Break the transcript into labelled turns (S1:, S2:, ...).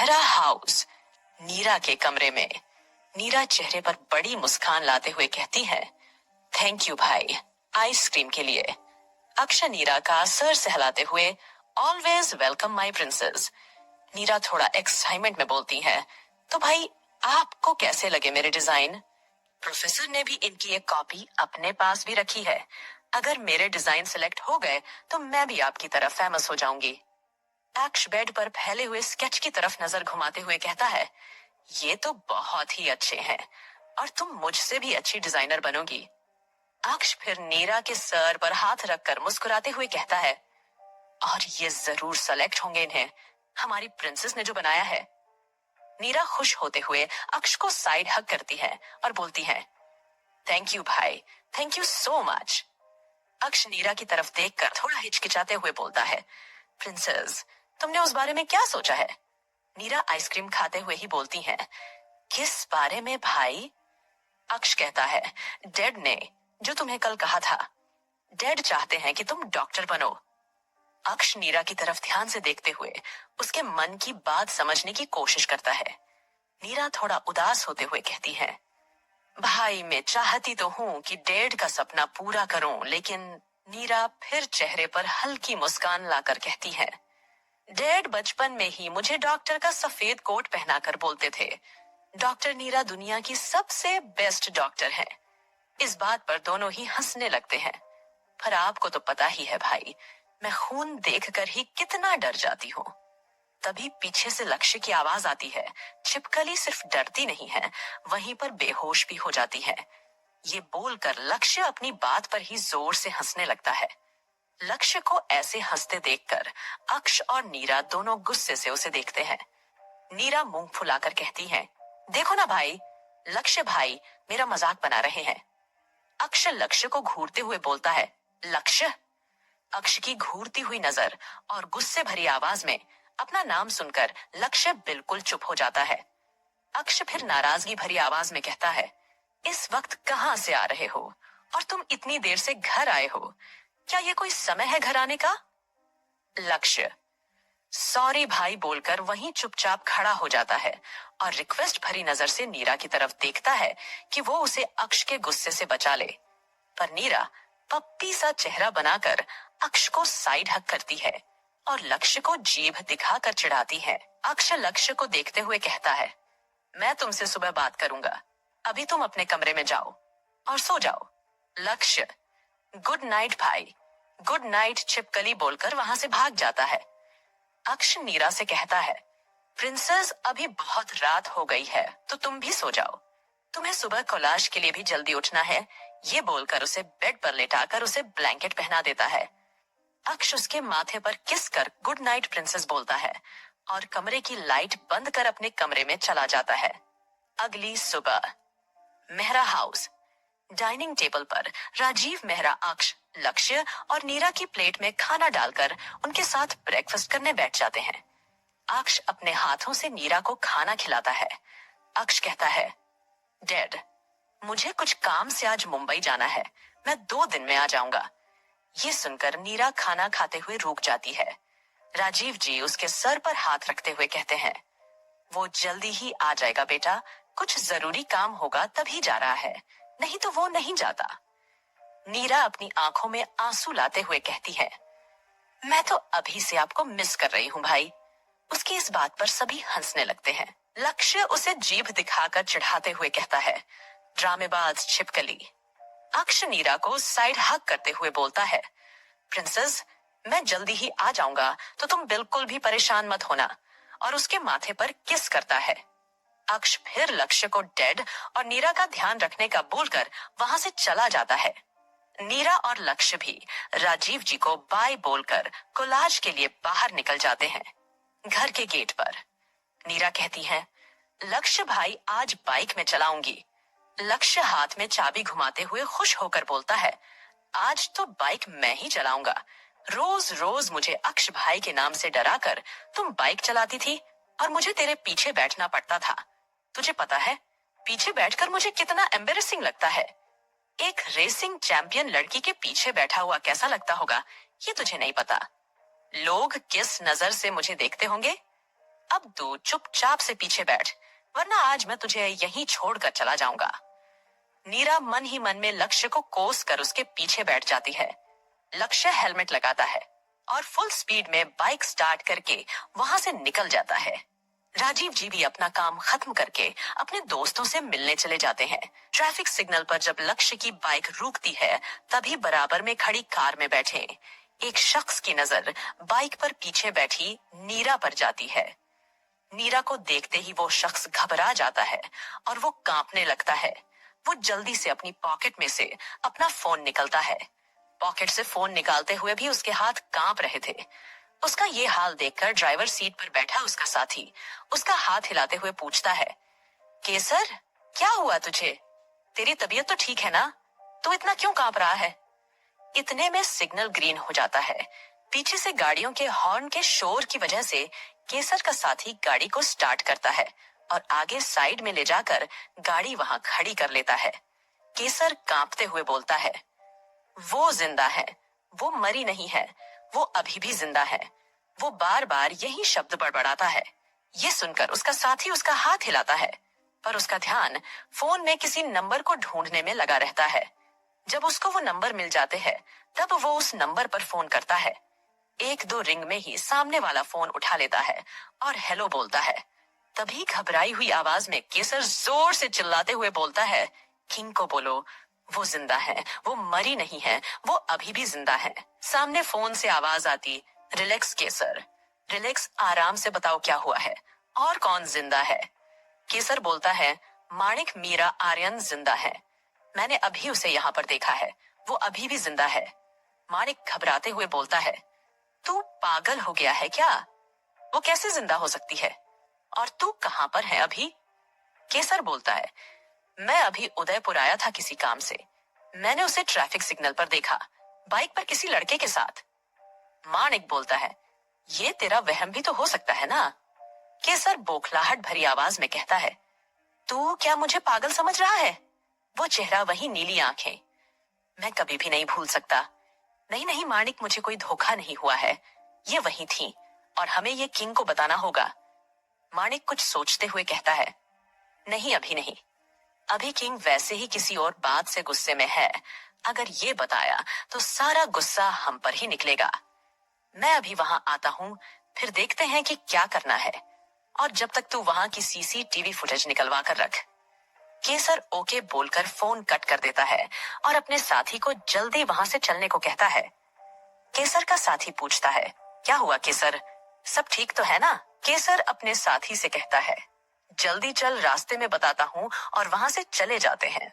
S1: Mehra house, नीरा के कमरे में। नीरा चेहरे पर बड़ी मुस्कान लाते हुए कहती है, थैंक यू भाई, आइसक्रीम के लिए। अक्ष नीरा का सर सहलाते हुए, ऑलवेज वेलकम माई प्रिंसेस। नीरा थोड़ा एक्साइटमेंट में बोलती है, तो भाई आपको कैसे लगे मेरे डिजाइन? प्रोफेसर ने भी इनकी एक कॉपी अपने पास भी रखी है। अगर मेरे डिजाइन सिलेक्ट हो गए तो मैं भी आपकी तरह फेमस हो जाऊंगी। अक्ष बेड पर फैले हुए स्केच की तरफ नजर घुमाते हुए कहता है, ये तो बहुत ही अच्छे हैं और तुम मुझसे भी अच्छी डिजाइनर बनोगी। अक्ष फिर नीरा के सर पर हाथ रखकर मुस्कुराते हुए कहता है, और ये जरूर सेलेक्ट होंगे इन्हें, हमारी प्रिंसेस ने जो बनाया है। नीरा खुश होते हुए अक्ष को साइड हग करती है और बोलती है, थैंक यू भाई, थैंक यू सो मच। अक्ष नीरा की तरफ देखकर थोड़ा हिचकिचाते हुए बोलता है, प्रिंसेस, तुमने उस बारे में क्या सोचा है? नीरा आइसक्रीम खाते हुए ही बोलती है, किस बारे में भाई? अक्ष कहता है, डैड ने जो तुम्हें कल कहा था। डैड चाहते हैं कि तुम डॉक्टर बनो। अक्ष नीरा की तरफ ध्यान से देखते हुए उसके मन की बात समझने की कोशिश करता है। नीरा थोड़ा उदास होते हुए कहती है, भाई मैं चाहती तो हूं कि डैड का सपना पूरा करूं, लेकिन नीरा फिर चेहरे पर हल्की मुस्कान लाकर कहती है, डैड बचपन में ही मुझे डॉक्टर का सफेद कोट पहनाकर बोलते थे, डॉक्टर नीरा दुनिया की सबसे बेस्ट डॉक्टर है। इस बात पर दोनों ही हंसने लगते हैं। पर आपको तो पता ही है भाई, मैं खून देखकर ही कितना डर जाती हूँ। तभी पीछे से लक्ष्य की आवाज आती है। छिपकली सिर्फ डरती नहीं है, वहीं पर बेहोश भी हो जाती है। ये बोलकर लक्ष्य अपनी बात पर ही जोर से हंसने लगता है। लक्ष्य को ऐसे हंसते देखकर अक्ष और नीरा दोनों गुस्से से उसे देखते हैं। नीरा मुंह फुलाकर कहती है, देखो ना भाई, लक्ष्य भाई मेरा मजाक बना रहे हैं। अक्ष लक्ष्य को घूरते हुए बोलता है, लक्ष्य? अक्ष की घूरती हुई नजर और गुस्से भरी आवाज में अपना नाम सुनकर लक्ष्य बिल्कुल चुप हो जाता है। अक्ष फिर नाराजगी भरी आवाज में कहता है, इस वक्त कहाँ से आ रहे हो और तुम इतनी देर से घर आए हो? क्या ये कोई समय है घर आने का? लक्ष्य सॉरी भाई बोलकर वहीं चुपचाप खड़ा हो जाता है और रिक्वेस्ट भरी नजर से नीरा की तरफ देखता है कि वो उसे अक्ष के गुस्से से बचा ले। पर नीरा पप्पी सा चेहरा बनाकर अक्ष को साइड हग करती है और लक्ष्य को जीभ दिखाकर चिढ़ाती है। अक्ष लक्ष्य को देखते हुए कहता है, मैं तुमसे सुबह बात करूंगा, अभी तुम अपने कमरे में जाओ और सो जाओ। लक्ष्य गुड नाइट भाई, गुड नाइट छिपकली बोलकर वहां से भाग जाता है। अक्ष नीरा से कहता है, प्रिंसेस अभी बहुत रात हो गई है तो तुम भी सो जाओ, तुम्हें सुबह कोलाज के लिए भी जल्दी उठना है। ये बोलकर उसे बेड पर लेटाकर उसे ब्लैंकेट पहना देता है। अक्ष उसके माथे पर किस कर गुड नाइट प्रिंसेस बोलता है और कमरे की लाइट बंद कर अपने कमरे में चला जाता है। अगली सुबह मेहरा हाउस, डाइनिंग टेबल पर राजीव मेहरा अक्ष, लक्ष्य और नीरा की प्लेट में खाना डालकर उनके साथ ब्रेकफास्ट करने बैठ जाते हैं। अक्ष अपने हाथों से नीरा को खाना खिलाता है। अक्ष कहता है, डैड मुझे कुछ काम से आज मुंबई जाना है, मैं 2 दिन में आ जाऊंगा। ये सुनकर नीरा खाना खाते हुए रुक जाती है। राजीव जी उसके सर पर हाथ रखते हुए कहते हैं, वो जल्दी ही आ जाएगा बेटा, कुछ जरूरी काम होगा तभी जा रहा है, नहीं तो वो नहीं जाता। नीरा अपनी आंखों में आंसू लाते हुए कहती है, मैं तो अभी से आपको मिस कर रही हूँ भाई। उसकी इस बात पर सभी हंसने लगते हैं। लक्ष्य उसे जीभ दिखाकर चिढ़ाते हुए कहता है, ड्रामेबाज छिपकली। अक्ष नीरा को साइड हग करते हुए बोलता है, प्रिंसेस मैं जल्दी ही आ जाऊंगा तो तुम बिल्कुल भी परेशान मत होना, और उसके माथे पर किस करता है। अक्ष फिर लक्ष्य को डैड और नीरा का ध्यान रखने का बोलकर वहां से चला जाता है। नीरा और लक्ष्य भी राजीव जी को बाय बोलकर कोलाज के लिए बाहर निकल जाते हैं। घर के गेट पर नीरा कहती है, लक्ष्य भाई आज बाइक में चलाऊंगी। लक्ष्य हाथ में चाबी घुमाते हुए खुश होकर बोलता है, आज तो बाइक मैं ही चलाऊंगा। रोज रोज मुझे अक्ष भाई के नाम से डराकर तुम बाइक चलाती थी और मुझे तेरे पीछे बैठना पड़ता था। तुझे पता है पीछे बैठकर मुझे कितना एम्बेरसिंग लगता है। एक रेसिंग चैंपियन लड़की के पीछे बैठा हुआ कैसा लगता होगा ये तुझे नहीं पता। लोग किस नजर से मुझे देखते होंगे। अब तू चुपचाप से पीछे बैठ, वरना आज मैं तुझे यहीं छोड़कर चला जाऊंगा। नीरा मन ही मन में लक्ष्य को कोस कर उसके पीछे बैठ जाती है। लक्ष्य हेलमेट लगाता है और फुल स्पीड में बाइक स्टार्ट करके वहां से निकल जाता है। राजीव जी भी अपना काम खत्म करके अपने दोस्तों से मिलने चले जाते हैं। ट्रैफिक सिग्नल पर जब लक्ष्य की बाइक रुकती है, तभी बराबर में खड़ी कार में बैठे एक शख्स की नजर बाइक पर पीछे बैठी नीरा पर जाती है। नीरा को देखते ही वो शख्स घबरा जाता है और वो कांपने लगता है। वो जल्दी से अपनी पॉकेट में से अपना फोन निकलता है। पॉकेट से फोन निकालते हुए भी उसके हाथ कांप रहे थे। उसका ये हाल देखकर ड्राइवर सीट पर बैठा उसका साथी उसका हाथ हिलाते हुए पूछता है, केसर, क्या हुआ तुझे? तेरी तबीयत तो ठीक है ना? तू इतना क्यों कांप रहा है? इतने में सिग्नल ग्रीन हो जाता है। पीछे से गाड़ियों के हॉर्न के शोर की वजह से केसर का साथी गाड़ी को स्टार्ट करता है और आगे साइड में ले जाकर गाड़ी वहां खड़ी कर लेता है। केसर कांपते हुए बोलता है, वो जिंदा है, वो मरी नहीं है, वो अभी भी जिंदा है। वो बार बार यही शब्द बड़बड़ाता है। ये सुनकर उसका साथी उसका हाथ हिलाता है, पर उसका ध्यान फोन में किसी नंबर को ढूंढने में लगा रहता है। जब उसको वो नंबर मिल जाते हैं, तब वो उस नंबर पर फोन करता है। एक दो रिंग में ही सामने वाला फोन उठा लेता है और हेलो बोलता है। तभी घबराई हुई आवाज में केसर जोर से चिल्लाते हुए बोलता है, किंग को बोलो, वो जिंदा है, वो मरी नहीं है, वो अभी भी जिंदा है। सामने फोन से आवाज आती, रिलैक्स केसर, रिलैक्स, आराम से बताओ क्या हुआ है और कौन जिंदा है। केसर बोलता है, माणिक मीरा आर्यन जिंदा है, मैंने अभी उसे यहाँ पर देखा है, वो अभी भी जिंदा है। माणिक घबराते हुए बोलता है, तू पागल हो गया है क्या? वो कैसे जिंदा हो सकती है? और तू कहाँ पर है अभी? केसर बोलता है, मैं अभी उदयपुर आया था किसी काम से। मैंने उसे ट्रैफिक सिग्नल पर देखा, बाइक पर किसी लड़के के साथ। माणिक बोलता है, ये तेरा वहम भी तो हो सकता है ना? केसर बौखलाहट भरी आवाज में कहता है, तू क्या मुझे पागल समझ रहा है? वो चेहरा, वही नीली आंखें, मैं कभी भी नहीं भूल सकता। नहीं नहीं माणिक, मुझे कोई धोखा नहीं हुआ है, ये वही थी और हमें ये किंग को बताना होगा। माणिक कुछ सोचते हुए कहता है, नहीं अभी नहीं, अभी किंग वैसे ही किसी और बात से गुस्से में है। अगर ये बताया तो सारा गुस्सा हम पर ही निकलेगा। मैं अभी वहां आता हूँ, फिर देखते हैं कि क्या करना है। और जब तक तू वहां की सीसीटीवी फुटेज निकलवा कर रख। केसर ओके बोलकर फोन कट कर देता है और अपने साथी को जल्दी वहां से चलने को कहता है। केसर का साथी पूछता है, क्या हुआ केसर, सब ठीक तो है ना? केसर अपने साथी से कहता है, जल्दी चल, रास्ते में बताता हूँ, और वहां से चले जाते हैं।